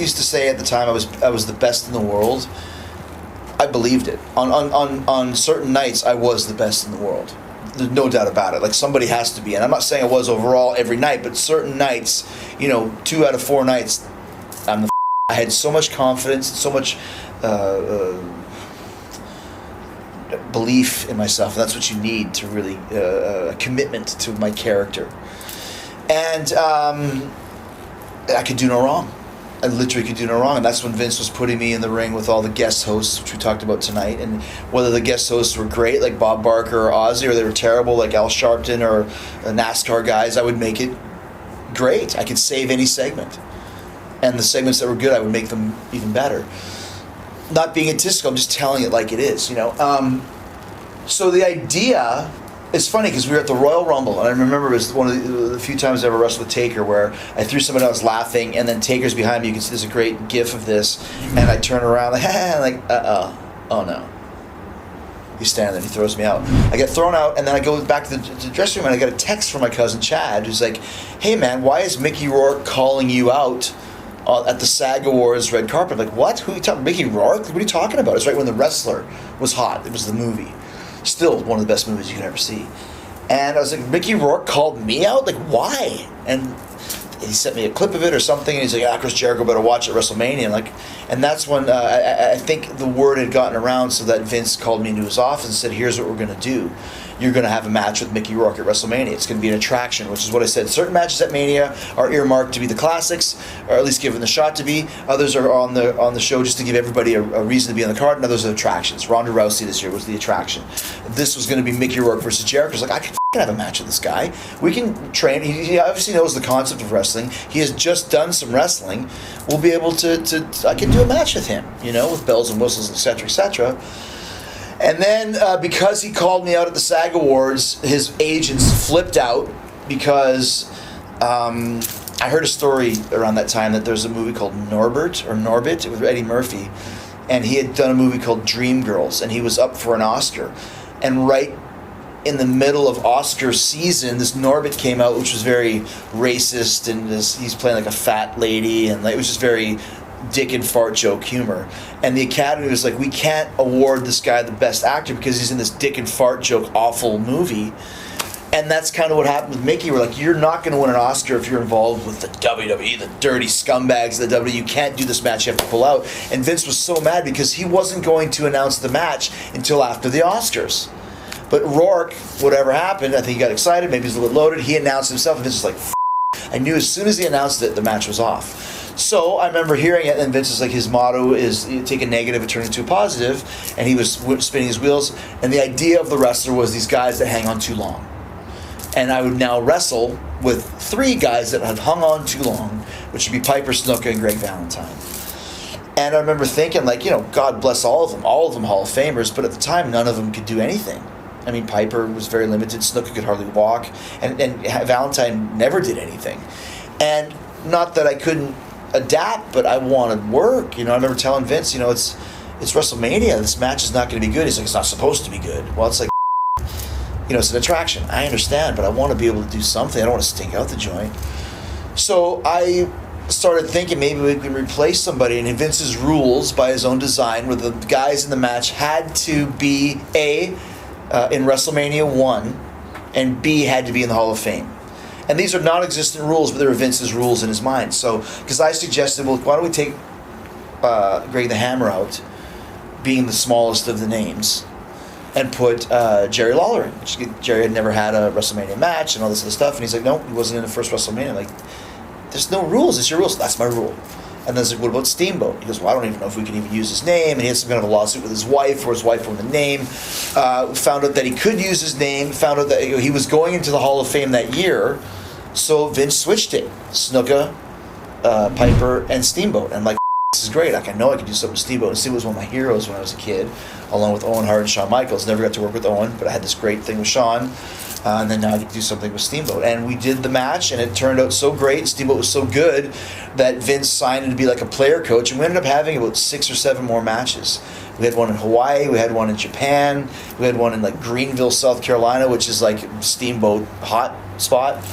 used to say at the time I was the best in the world, I believed it. On certain nights, I was the best in the world. There's no doubt about it. Like, somebody has to be. And I'm not saying I was overall every night, but certain nights, 2 out of 4 nights, I had so much confidence, so much belief in myself. And that's what you need to really, a commitment to my character. And I could do no wrong. I literally could do no wrong, and that's when Vince was putting me in the ring with all the guest hosts, which we talked about tonight, and whether the guest hosts were great, like Bob Barker or Ozzy, or they were terrible, like Al Sharpton or the NASCAR guys, I would make it great. I could save any segment. And the segments that were good, I would make them even better. Not being egotistical, I'm just telling it like it is, So the idea... It's funny because we were at the Royal Rumble, and I remember it was one of the few times I ever wrestled with Taker where I threw somebody else laughing, and then Taker's behind me. You can see there's a great gif of this, and I turn around like, oh no. He's standing there, and he throws me out. I get thrown out, and then I go back to the dressing room, and I get a text from my cousin Chad, who's like, hey man, why is Mickey Rourke calling you out at the SAG Awards red carpet? I'm like, what? Who are you talking? Mickey Rourke? What are you talking about? It's right when The Wrestler was hot. It was the movie. Still one of the best movies you can ever see. And I was like, Mickey Rourke called me out? Like, why? And he sent me a clip of it or something, and he's like, Chris Jericho better watch at WrestleMania. And that's when I think the word had gotten around, so that Vince called me into his office and said, here's what we're going to do. You're going to have a match with Mickey Rourke at WrestleMania. It's going to be an attraction, which is what I said. Certain matches at Mania are earmarked to be the classics, or at least given the shot to be. Others are on the show just to give everybody a reason to be on the card, and others are attractions. Ronda Rousey this year was the attraction. This was going to be Mickey Rourke versus Jericho. It's like, I can have a match with this guy. We can train. He obviously knows the concept of wrestling. He has just done some wrestling. We'll be able to I can do a match with him, with bells and whistles, etc., etc. And then because he called me out at the SAG Awards, his agents flipped out because I heard a story around that time that there's a movie called Norbit with Eddie Murphy, and he had done a movie called Dreamgirls, and he was up for an Oscar. And right in the middle of Oscar season, this Norbit came out, which was very racist, and he's playing like a fat lady, and it was just very dick and fart joke humor. And the Academy was like, we can't award this guy the best actor because he's in this dick and fart joke awful movie. And that's kind of what happened with Mickey. We're like, you're not going to win an Oscar if you're involved with the WWE, the dirty scumbags of the WWE. You can't do this match, you have to pull out. And Vince was so mad because he wasn't going to announce the match until after the Oscars. But Rourke, whatever happened, I think he got excited, maybe he was a little loaded, he announced himself, and Vince was like, I knew as soon as he announced it, the match was off. So I remember hearing it, and Vince is like, his motto is take a negative and turn it into a positive, and he was spinning his wheels, and the idea of the wrestler was these guys that hang on too long. And I would now wrestle with 3 guys that had hung on too long, which would be Piper, Snuka, and Greg Valentine. And I remember thinking, God bless all of them Hall of Famers, but at the time, none of them could do anything. I mean, Piper was very limited, Snuka could hardly walk, and Valentine never did anything. And not that I couldn't adapt, but I wanted work. I remember telling Vince, it's WrestleMania, this match is not going to be good. He's like, it's not supposed to be good. Well, it's like, it's an attraction. I understand, but I want to be able to do something. I don't want to stink out the joint. So I started thinking maybe we can replace somebody, and in Vince's rules, by his own design, where the guys in the match had to be in WrestleMania 1, and B, had to be in the Hall of Fame. And these are non-existent rules, but they were Vince's rules in his mind. So, because I suggested, well, why don't we take Greg the Hammer out, being the smallest of the names, and put Jerry Lawler in. Jerry had never had a WrestleMania match and all this other stuff, and he's like, no, he wasn't in the first WrestleMania. I'm like, there's no rules. It's your rules. That's my rule. And then I was like, what about Steamboat? He goes, well, I don't even know if we can even use his name. And he had some kind of a lawsuit with his wife, or his wife owned the name. Found out that he could use his name. Found out that he was going into the Hall of Fame that year. So Vince switched it. Snuka, Piper, and Steamboat. And I'm like, this is great. I know I can do something with Steamboat. And Steamboat was one of my heroes when I was a kid, along with Owen Hart and Shawn Michaels. Never got to work with Owen, but I had this great thing with Shawn. And then now I get to do something with Steamboat. And we did the match, and it turned out so great. Steamboat was so good that Vince signed him to be like a player coach. And we ended up having about 6 or 7 more matches. We had one in Hawaii. We had one in Japan. We had one in Greenville, South Carolina, which is like Steamboat hot spot.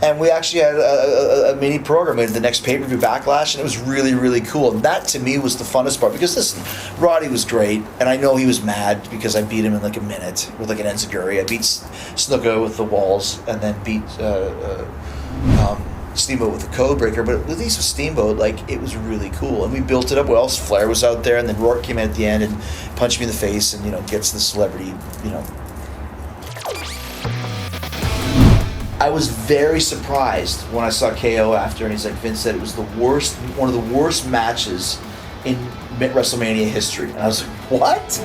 And we actually had a mini program at the next pay-per-view Backlash, and it was really, really cool. And that, to me, was the funnest part. Because, listen, Roddy was great, and I know he was mad because I beat him in like a minute with like an enziguri. I beat Snuka with the walls, and then beat Steamboat with the code breaker. But at least with Steamboat, like, it was really cool. And we built it up well. Flair was out there, and then Rourke came in at the end and punched me in the face and, gets the celebrity, I was very surprised when I saw KO after, and he's like, Vince said it was one of the worst matches in WrestleMania history. And I was like, what?